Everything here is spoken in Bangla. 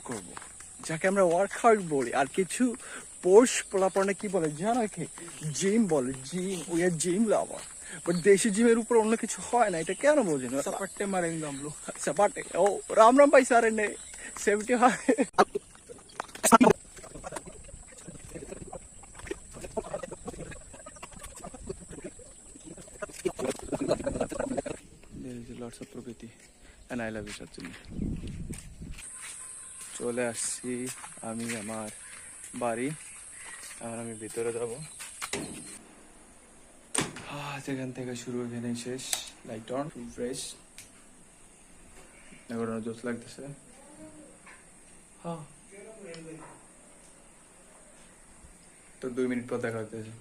করব, যাকে আমরা ওয়ার্কআউট বলি। আর কিছু পোর্শ পোলাপনে কি বলে জানো কি? জিম বলে, gym. We are gym lover. But দেশি জিমের উপর অন্য কিছু হয় না, এটা কেন বোঝেন? सपट्टे मारेंगे हम लोग। सपाटे ओ राम राम भाई सारे ने 70 हाय। There is lots of প্রকৃতি and I love you Sachin. চলে আসছি আমি আমার বাড়ি, আর আমি ভিতরে যাব। যেখান থেকে শুরু এখানেই শেষ। লাইট অন, ফুল ফ্রেশ, এখন জোস লাগতেছে। তো 2 মিনিট পর দেখা হতেছে।